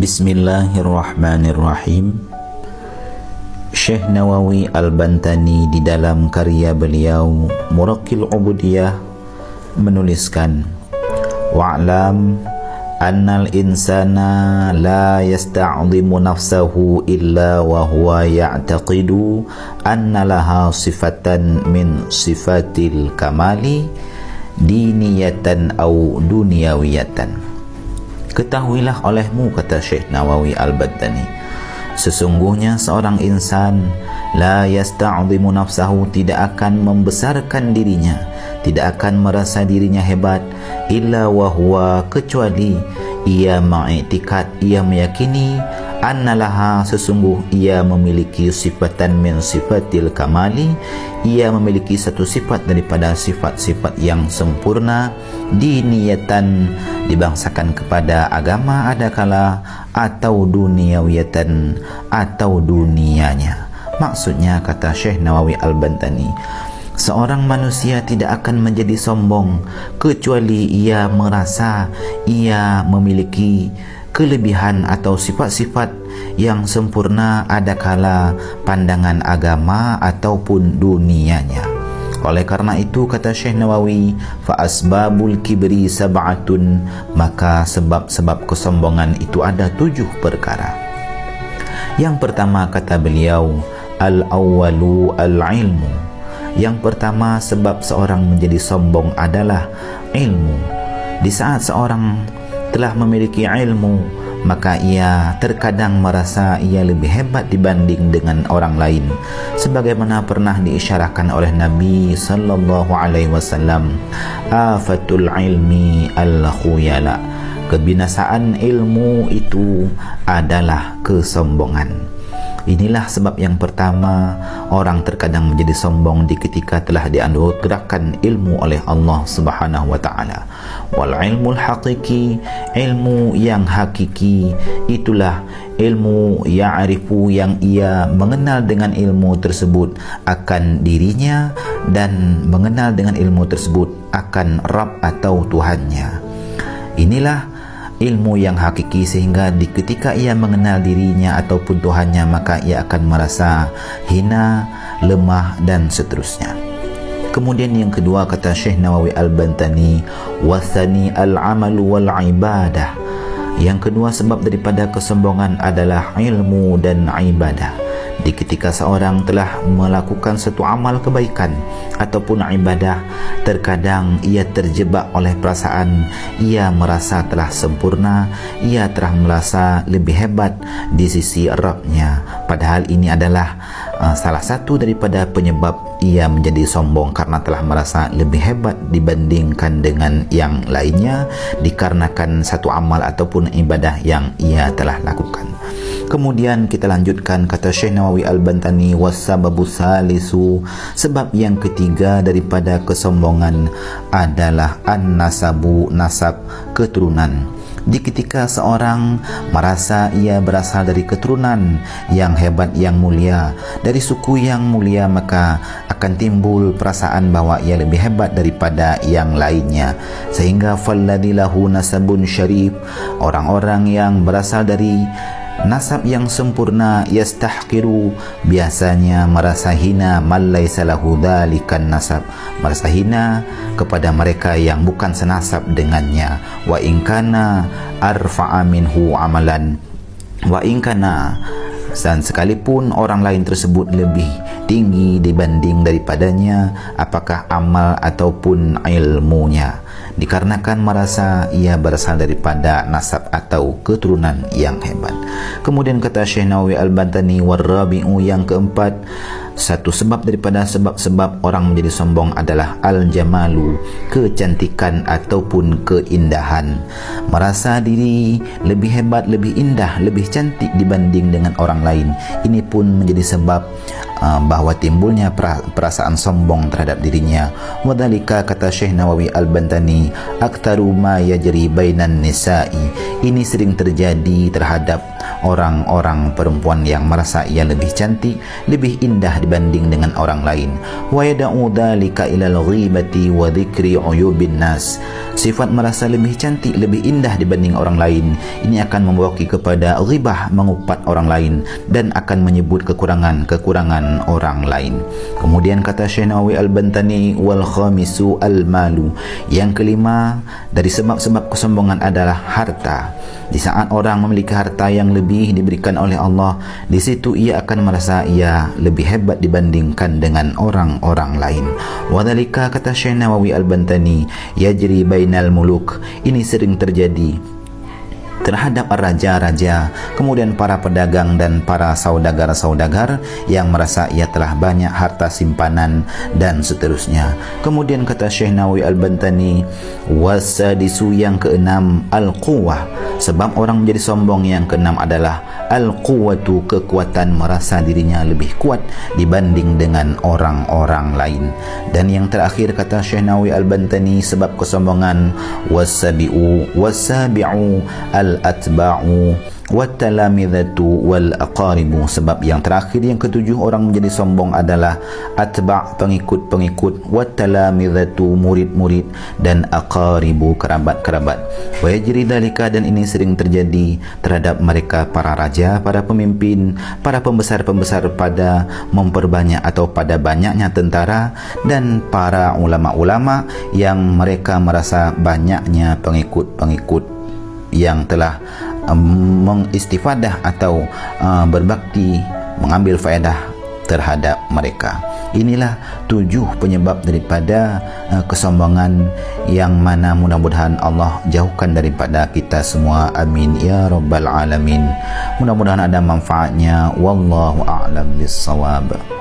Bismillahirrahmanirrahim. Syekh Nawawi Al-Bantani di dalam karya beliau Muraqqil Ubudiyah menuliskan, wa'lam annal insana la yasta'zimu nafsahu illa wa huwa ya'taqidu anna laha sifatan min sifatil kamali diniyatan au dunyawiyatan. Ketahuilah olehmu, kata Syekh Nawawi Al-Bantani, sesungguhnya seorang insan la yasta'zimu nafsahu, tidak akan membesarkan dirinya, tidak akan merasa dirinya hebat, illa wahwa, kecuali ia mengiktikad, ia meyakini, annalaha, sesungguh ia memiliki sifatan min sifatil kamali, ia memiliki satu sifat daripada sifat-sifat yang sempurna, diniyatan, dibangsakan kepada agama adakala, atau duniawiyatan, atau dunianya. Maksudnya, kata Syekh Nawawi Al-Bantani, seorang manusia tidak akan menjadi sombong kecuali ia merasa ia memiliki kelebihan atau sifat-sifat yang sempurna adakala pandangan agama ataupun dunianya. Oleh karena itu, kata Syekh Nawawi, fa asbabul kibri sab'atun, maka sebab-sebab kesombongan itu ada 7 perkara. Yang pertama, kata beliau, al-awwalu al-ilmu. Yang pertama sebab seorang menjadi sombong adalah ilmu. Di saat seorang telah memiliki ilmu, maka ia terkadang merasa ia lebih hebat dibanding dengan orang lain, sebagaimana pernah diisyarahkan oleh Nabi sallallahu alaihi wasallam, afatul ilmi al-khuyala, kebinasaan ilmu itu adalah kesombongan. Inilah sebab yang pertama orang terkadang menjadi sombong di ketika telah dianugerahkan ilmu oleh Allah Subhanahu wa taala. Wal ilmul haqiqi, ilmu yang hakiki, itulah ilmu ya'rifu, yang ia mengenal dengan ilmu tersebut akan dirinya dan mengenal dengan ilmu tersebut akan Rabb atau Tuhannya. Inilah ilmu yang hakiki, sehingga di ketika ia mengenal dirinya ataupun Tuhannya, maka ia akan merasa hina, lemah dan seterusnya. Kemudian yang kedua, kata Syekh Nawawi Al-Bantani, wasani al-amalu wal ibadah. Yang kedua sebab daripada kesombongan adalah ilmu dan ibadah. Di ketika seorang telah melakukan satu amal kebaikan ataupun ibadah, terkadang ia terjebak oleh perasaan ia merasa telah sempurna, ia telah merasa lebih hebat di sisi Rabb-nya. Padahal ini adalah salah satu daripada penyebab ia menjadi sombong, karena telah merasa lebih hebat dibandingkan dengan yang lainnya dikarenakan satu amal ataupun ibadah yang ia telah lakukan. Kemudian kita lanjutkan, kata Syekh Nawawi Al-Bantani, wassababu salisu, sebab yang ketiga daripada kesombongan adalah an-nasabu, nasab, keturunan. Di ketika seorang merasa ia berasal dari keturunan yang hebat, yang mulia, dari suku yang mulia, maka akan timbul perasaan bahwa ia lebih hebat daripada yang lainnya, sehingga falladilahu nasabun syarif, orang-orang yang berasal dari nasab yang sempurna, yastahqiru, biasanya merasa hina, man laysa lahu dzalikan nasab, merasa hina kepada mereka yang bukan senasab dengannya. Wa in kana arfa'a minhu amalan, wa in kana, dan sekalipun orang lain tersebut lebih tinggi dibanding daripadanya, apakah amal ataupun ilmunya, dikarenakan merasa ia berasal daripada nasab atau keturunan yang hebat. Kemudian kata Syekh Nawawi Al-Bantani, warrabi'u, yang keempat, satu sebab daripada sebab-sebab orang menjadi sombong adalah al-jamalu, kecantikan ataupun keindahan. Merasa diri lebih hebat, lebih indah, lebih cantik dibanding dengan orang lain. Ini pun menjadi sebab bahwa timbulnya perasaan sombong terhadap dirinya. Wadhalika, kata Syekh Nawawi Al-Bantani, aktaru ma yajri bainan nisa'i, ini sering terjadi terhadap orang-orang perempuan yang merasa ia lebih cantik, lebih indah dibanding dengan orang lain. Wa yad'u dzalika ilal ghibati wa dzikri uyubin nas. Sifat merasa lebih cantik, lebih indah dibanding orang lain ini akan membawa kepada ghibah, mengupat orang lain, dan akan menyebut kekurangan orang lain. Kemudian kata Syekh Nawawi Al-Bantani, wal khamisu al-malu. Yang kelima dari sebab-sebab kesombongan adalah harta. Di saat orang memiliki harta yang lebih diberikan oleh Allah, di situ ia akan merasa ia lebih hebat dibandingkan dengan orang-orang lain. Wadhalika kata Syekh Nawawi Al-Bantani, yajri bainal muluk. Ini sering terjadi terhadap raja-raja, kemudian para pedagang dan para saudagar-saudagar yang merasa ia telah banyak harta simpanan dan seterusnya. Kemudian kata Syekh Nawawi Al-Bantani, wasadisu yang keenam al-quwah. Sebab orang menjadi sombong yang keenam adalah al-quwatu, kekuatan, merasa dirinya lebih kuat dibanding dengan orang-orang lain. Dan yang terakhir kata Syekh Nawawi Al-Bantani, sebab kesombongan wasabi'u al-atba'u wattalamidhatu wal aqaribu. Sebab yang terakhir, yang ketujuh, orang menjadi sombong adalah atba', pengikut-pengikut, wattalamidhatu, murid-murid, dan aqaribu, kerabat-kerabat. Wa yajri dzalika, dan ini sering terjadi terhadap mereka para raja, para pemimpin, para pembesar-pembesar pada memperbanyak atau pada banyaknya tentara, dan para ulama-ulama yang mereka merasa banyaknya pengikut-pengikut yang telah mengistifadah atau berbakti, mengambil faedah terhadap mereka. Inilah 7 penyebab daripada kesombongan yang mana mudah-mudahan Allah jauhkan daripada kita semua. Amin ya rabbal alamin. Mudah-mudahan ada manfaatnya. Wallahu a'lam bissawab.